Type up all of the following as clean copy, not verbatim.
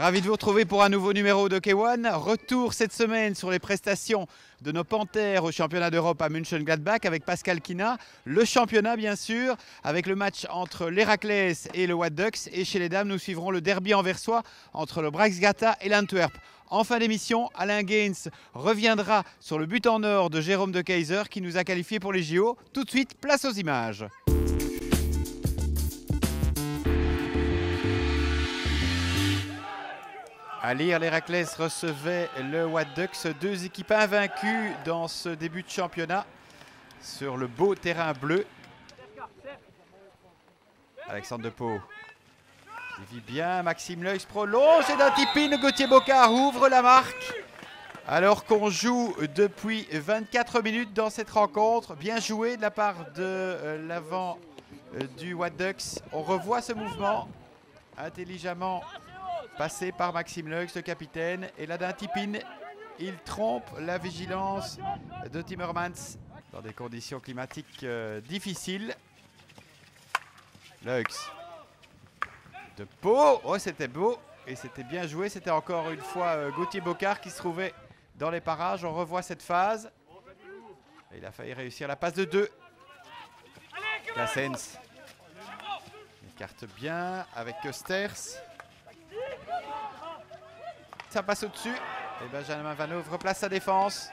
Ravi de vous retrouver pour un nouveau numéro de K1. Retour cette semaine sur les prestations de nos Panthères au championnat d'Europe à Mönchengladbach avec Pascal Kina. Le championnat bien sûr, avec le match entre l'Heracles et le White Ducks. Et chez les dames, nous suivrons le derby anversois entre le Braxgata et l'Antwerp. En fin d'émission, Alain Gaines reviendra sur le but en or de Jérôme de Keyser qui nous a qualifiés pour les JO. Tout de suite, place aux images. À lire, l'Heracles recevait le White Ducks, deux équipes invaincues dans ce début de championnat sur le beau terrain bleu. Alexandre Depau dévie bien, Maxime Leux prolonge et d'un tip-in, Gauthier Bocard ouvre la marque. Alors qu'on joue depuis 24 minutes dans cette rencontre, bien joué de la part de l'avant du White Ducks. On revoit ce mouvement intelligemment passé par Maxime Leux, le capitaine. Et là d'un tip-in, il trompe la vigilance de Timmermans dans des conditions climatiques difficiles. Leux. De Pau, oh c'était beau et c'était bien joué. C'était encore une fois Gauthier Bocard qui se trouvait dans les parages. On revoit cette phase. Et il a failli réussir la passe de 2. Claessens écarte bien avec Kösters. Ça passe au-dessus. Et Benjamin Vanhoove replace sa défense.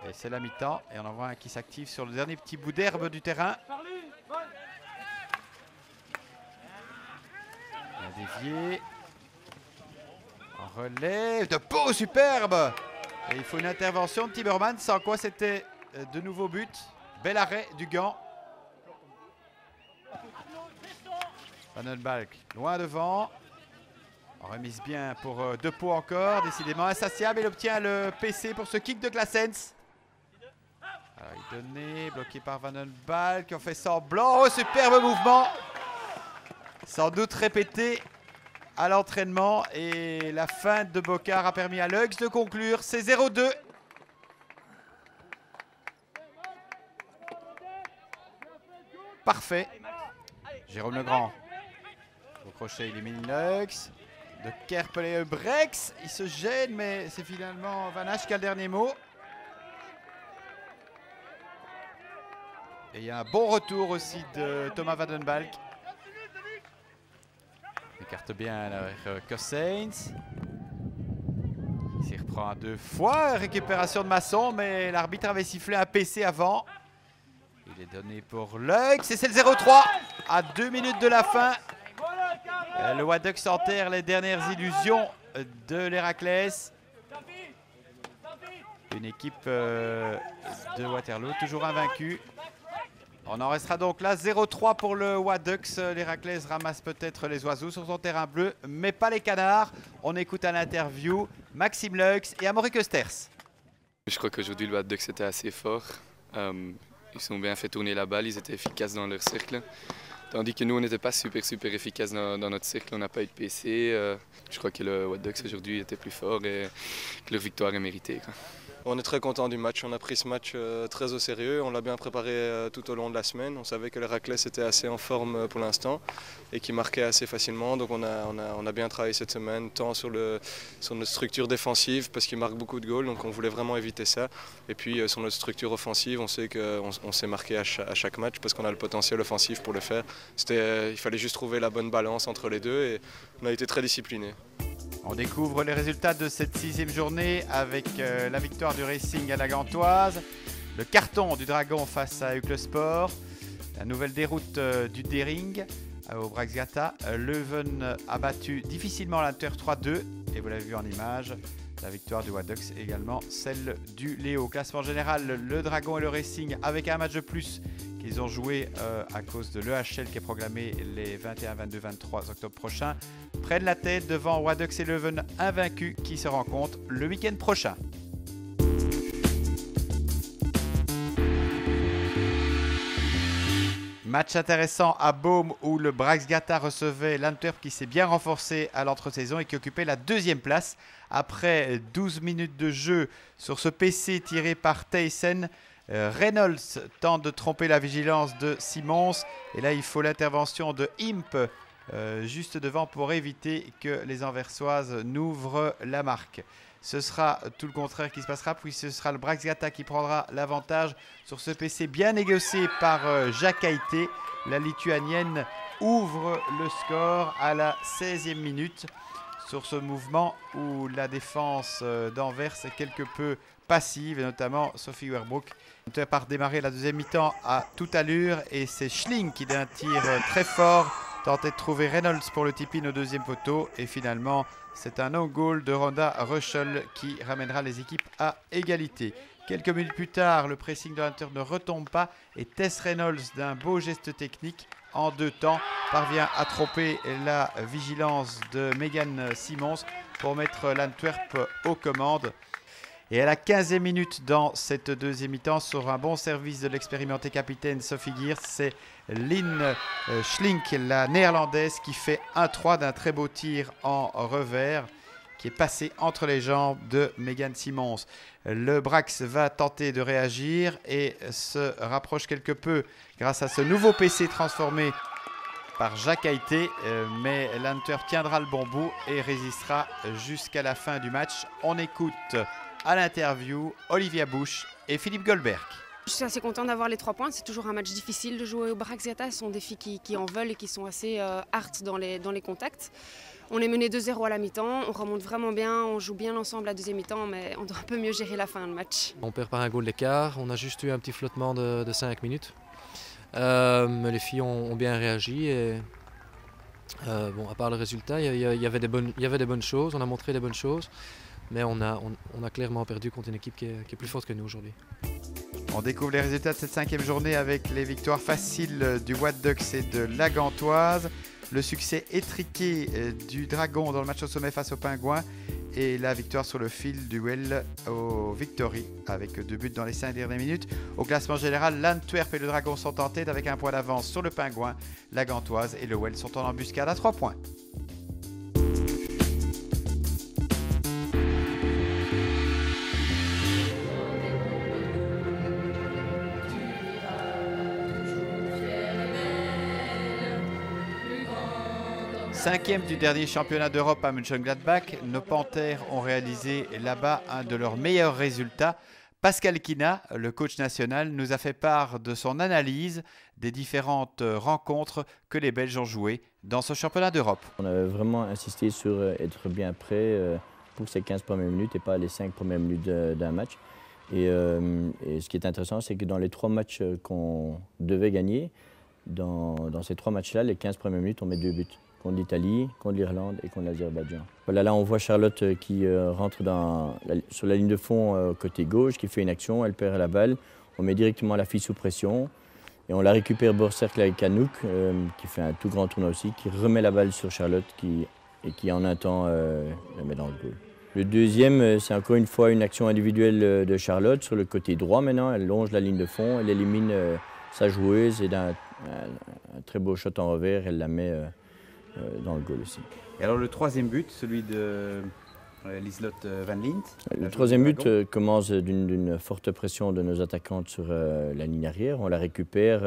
Et c'est la mi-temps. Et on en voit un qui s'active sur le dernier petit bout d'herbe du terrain. Dévié. En relais. De Pau, superbe. Et il faut une intervention de Timmermans, sans quoi c'était de nouveaux buts. Bel arrêt du gant. Van den Balk loin devant. On remise bien pour De Pau encore. Décidément insatiable. Il obtient le PC pour ce kick de Claessens. Alors il donnait, bloqué par Van den Balk. On fait semblant. Oh, superbe mouvement. Sans doute répété à l'entraînement. Et la feinte de Bocard a permis à Leux de conclure. C'est 0-2. Parfait. Jérôme Legrand. Au crochet, il élimine Leux. De Kerpel et Brex. Il se gêne, mais c'est finalement Van Hache qui a le dernier mot. Et il y a un bon retour aussi de Thomas Van den Balk. Écarte bien Kösters. Il s'y reprend à 2 fois. Récupération de Masson, mais l'arbitre avait sifflé un PC avant. Il est donné pour Leux. Et c'est le 0-3 à 2 minutes de la fin. Le White Ducks enterre les dernières illusions de l'Heracles. Une équipe de Waterloo, toujours invaincue. On en restera donc là, 0-3 pour le White Ducks. L'Heracles ramasse peut-être les oiseaux sur son terrain bleu, mais pas les canards. On écoute à l'interview Maxime Leux et Amaury Kösters. Je crois qu'aujourd'hui le White Ducks était assez fort. Ils ont bien fait tourner la balle, ils étaient efficaces dans leur cercle. Tandis que nous, on n'était pas super efficaces dans notre cercle, on n'a pas eu de PC. Je crois que le White Ducks aujourd'hui était plus fort et que leur victoire est méritée, quoi. On est très content du match, on a pris ce match très au sérieux, on l'a bien préparé tout au long de la semaine. On savait que l'Heracles était assez en forme pour l'instant et qu'il marquait assez facilement. Donc on a bien travaillé cette semaine, tant sur notre structure défensive parce qu'il marque beaucoup de goals, donc on voulait vraiment éviter ça. Et puis sur notre structure offensive, on sait qu'on s'est marqué à chaque match parce qu'on a le potentiel offensif pour le faire. Il fallait juste trouver la bonne balance entre les deux et on a été très disciplinés. On découvre les résultats de cette 6e journée avec la victoire du Racing à la Gantoise, le carton du Dragon face à Uccle Sport, la nouvelle déroute du Dering au Braxgata. Leuven a battu difficilement l'Antwerp 3-2 et vous l'avez vu en image, la victoire du White Ducks également celle du Léo. Classement général, le Dragon et le Racing avec un match de plus qu'ils ont joué à cause de l'EHL qui est programmé les 21, 22, 23 octobre prochains. Prennent la tête devant White Ducks et Leuven invaincus qui se rencontrent le week-end prochain. Match intéressant à Boom où le Braxgata recevait l'Antwerp qui s'est bien renforcé à l'entre-saison et qui occupait la 2e place. Après 12 minutes de jeu sur ce PC tiré par Thijssen, Reynolds tente de tromper la vigilance de Simons. Et là, il faut l'intervention de Imp juste devant pour éviter que les Anversoises n'ouvrent la marque. Ce sera tout le contraire qui se passera, puis ce sera le Braks-Gata qui prendra l'avantage sur ce PC bien négocié par Jakaité. La Lituanienne ouvre le score à la 16e minute sur ce mouvement où la défense d'Anvers est quelque peu passive, et notamment Sophie Werbrook. On va redémarrer la deuxième mi-temps à toute allure et c'est Schling qui d'un tir très fort tentait de trouver Reynolds pour le tip-in au deuxième poteau et finalement c'est un no-goal de Rhonda Ruschel qui ramènera les équipes à égalité. Quelques minutes plus tard, le pressing de l'Inter ne retombe pas et Tess Reynolds, d'un beau geste technique en 2 temps, parvient à tromper la vigilance de Megan Simons pour mettre l'Antwerp aux commandes. Et à la 15e minute dans cette deuxième mi-temps, sur un bon service de l'expérimentée capitaine Sophie Geers, c'est Lynn Schlink, la néerlandaise, qui fait 1-3 d'un très beau tir en revers qui est passé entre les jambes de Megan Simons. Le Brax va tenter de réagir et se rapproche quelque peu grâce à ce nouveau PC transformé par Jakaité, mais l'Antwerp tiendra le bon bout et résistera jusqu'à la fin du match. On écoute à l'interview Olivia Bush et Philippe Goldberg. Je suis assez contente d'avoir les 3 points. C'est toujours un match difficile de jouer au Braks-Gata. Ce sont des filles qui en veulent et qui sont assez hard dans les contacts. On est mené 2-0 à la mi-temps, on remonte vraiment bien, on joue bien ensemble la deuxième mi-temps, mais on doit un peu mieux gérer la fin de match. On perd par un goal d'écart, on a juste eu un petit flottement de 5 minutes. Mais les filles ont bien réagi et bon, à part le résultat, il y avait des bonnes choses, on a montré des bonnes choses, mais on a clairement perdu contre une équipe qui est plus forte que nous aujourd'hui. On découvre les résultats de cette 5e journée avec les victoires faciles du What Ducks et de la Gantoise. Le succès étriqué du Dragon dans le match au sommet face aux Pingouins et la victoire sur le fil du Well au Victory avec 2 buts dans les 5 dernières minutes. Au classement général, l'Antwerp et le Dragon sont en tête avec 1 point d'avance sur le Pingouin. La Gantoise et le Well sont en embuscade à 3 points. Cinquième du dernier championnat d'Europe à Mönchengladbach, nos Panthères ont réalisé là-bas un de leurs meilleurs résultats. Pascal Quina, le coach national, nous a fait part de son analyse des différentes rencontres que les Belges ont jouées dans ce championnat d'Europe. On avait vraiment insisté sur être bien prêt pour ces 15 premières minutes et pas les 5 premières minutes d'un match. Et ce qui est intéressant, c'est que dans les 3 matchs qu'on devait gagner, dans ces 3 matchs-là, les 15 premières minutes, on met 2 buts. Contre l'Italie, contre l'Irlande et contre l'Azerbaïdjan. Voilà, là on voit Charlotte qui rentre sur la ligne de fond côté gauche, qui fait une action, elle perd la balle, on met directement la fille sous pression et on la récupère bord cercle avec Anouk qui fait un tout grand tournoi aussi, qui remet la balle sur Charlotte et qui en un temps la met dans le goal. Le deuxième, c'est encore une fois une action individuelle de Charlotte sur le côté droit maintenant, elle longe la ligne de fond, elle élimine sa joueuse et d'un très beau shot en revers, elle la met dans le goal aussi. Et alors le 3e but, celui de Liselotte Van Lint. Le 3e but commence d'une forte pression de nos attaquantes sur la ligne arrière. On la récupère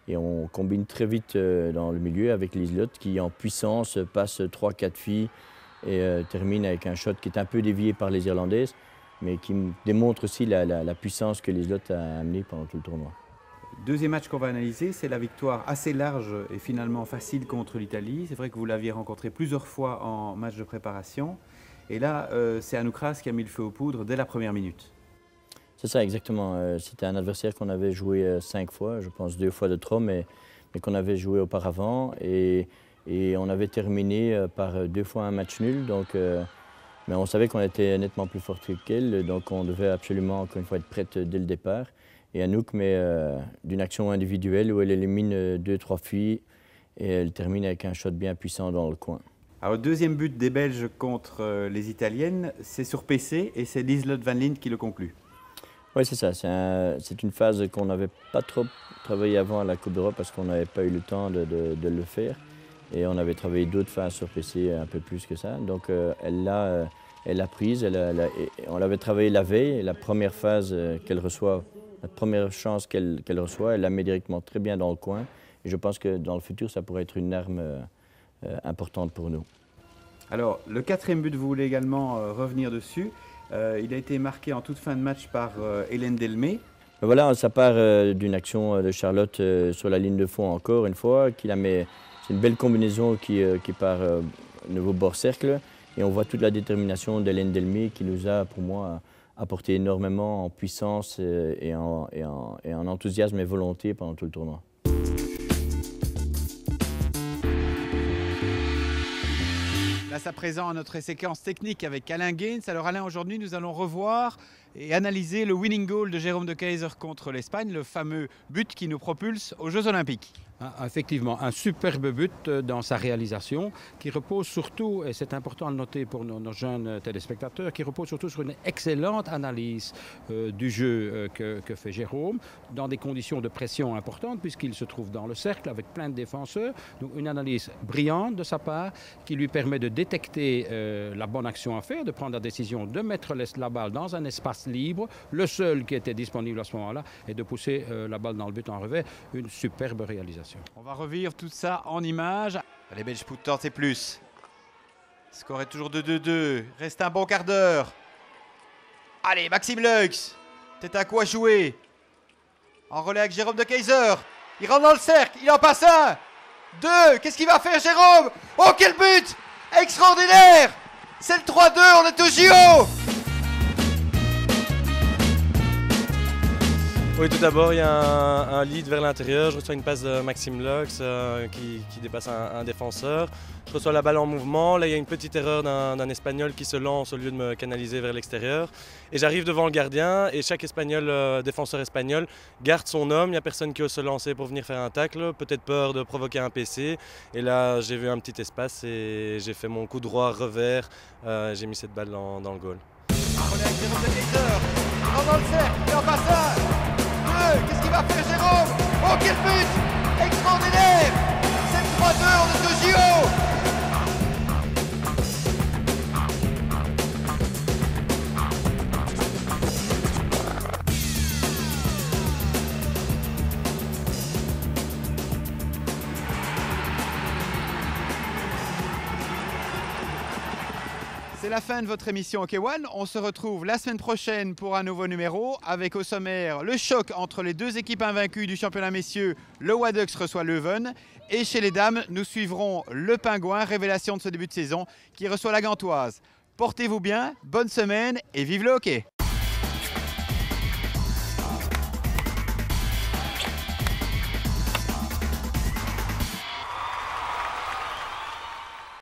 et on combine très vite dans le milieu avec Liselotte qui en puissance passe 3-4 filles et termine avec un shot qui est un peu dévié par les Irlandaises mais qui démontre aussi la puissance que Liselotte a amenée pendant tout le tournoi. Deuxième match qu'on va analyser, c'est la victoire assez large et finalement facile contre l'Italie. C'est vrai que vous l'aviez rencontré plusieurs fois en match de préparation. Et là, c'est Anouk Raas qui a mis le feu aux poudres dès la première minute. C'est ça, exactement. C'était un adversaire qu'on avait joué 5 fois, je pense 2 fois de trop, mais qu'on avait joué auparavant. Et on avait terminé par 2 fois un match nul. Donc, mais on savait qu'on était nettement plus fort qu'elle, donc on devait absolument, encore une fois, être prête dès le départ. Et Anouk met d'une action individuelle où elle élimine 2-3 filles et elle termine avec un shot bien puissant dans le coin. Alors, le deuxième but des Belges contre les Italiennes, c'est sur PC et c'est Liselotte Van Lint qui le conclut. Oui, c'est ça. C'est une phase qu'on n'avait pas trop travaillé avant à la Coupe d'Europe parce qu'on n'avait pas eu le temps de le faire. Et on avait travaillé d'autres phases sur PC un peu plus que ça. Donc elle l'a prise, on l'avait travaillé la veille. La première phase qu'elle reçoit, la première chance qu'elle reçoit, elle la met directement très bien dans le coin. Et je pense que dans le futur, ça pourrait être une arme importante pour nous. Alors, le 4e but, vous voulez également revenir dessus. Il a été marqué en toute fin de match par Hélène Delmé. Voilà, ça part d'une action de Charlotte sur la ligne de fond encore une fois. C'est une belle combinaison qui part au nouveau bord-cercle. Et on voit toute la détermination d'Hélène Delmé qui nous a, pour moi, apporté énormément en puissance et en enthousiasme et volonté pendant tout le tournoi. Place à présent à notre séquence technique avec Alain Gaines. Alors Alain, aujourd'hui nous allons revoir et analyser le winning goal de Jérôme de Keyser contre l'Espagne, le fameux but qui nous propulse aux Jeux Olympiques. Effectivement, un superbe but dans sa réalisation qui repose surtout, et c'est important de le noter pour nos jeunes téléspectateurs, qui repose surtout sur une excellente analyse du jeu que fait Jérôme dans des conditions de pression importantes puisqu'il se trouve dans le cercle avec plein de défenseurs. Donc une analyse brillante de sa part qui lui permet de détecter la bonne action à faire, de prendre la décision de mettre la balle dans un espace libre, le seul qui était disponible à ce moment-là, et de pousser la balle dans le but en revers. Une superbe réalisation. On va revivre tout ça en images. Les Belges pour tenter plus. Le score est toujours de 2-2. Reste un bon quart d'heure. Allez, Maxime Leux. Peut-être à quoi jouer. En relais avec Jérôme de Keyser. Il rentre dans le cercle. Il en passe un. 2. Qu'est-ce qu'il va faire, Jérôme? Oh, quel but! Extraordinaire! C'est le 3-2. On est au JO. Oui, tout d'abord, il y a un lead vers l'intérieur. Je reçois une passe de Maxime Leux qui dépasse un défenseur. Je reçois la balle en mouvement. Là, il y a une petite erreur d'un Espagnol qui se lance au lieu de me canaliser vers l'extérieur. Et j'arrive devant le gardien et chaque défenseur espagnol garde son homme. Il n'y a personne qui ose se lancer pour venir faire un tacle. Peut-être peur de provoquer un PC. Et là, j'ai vu un petit espace et j'ai fait mon coup droit revers. J'ai mis cette balle dans le goal. Jérôme de Keyser. Il rentre dans le cercle. Il en passe un. Qu'est-ce qu'il va faire, Jérôme? Oh, quel but! Extraordinaire! C'est le 3-2, on est au JO! C'est la fin de votre émission OK One. On se retrouve la semaine prochaine pour un nouveau numéro avec au sommaire le choc entre les deux équipes invaincues du championnat messieurs. Le Wadux reçoit Leuven. Et chez les dames, nous suivrons le Pingouin, révélation de ce début de saison, qui reçoit la Gantoise. Portez-vous bien, bonne semaine et vive le hockey!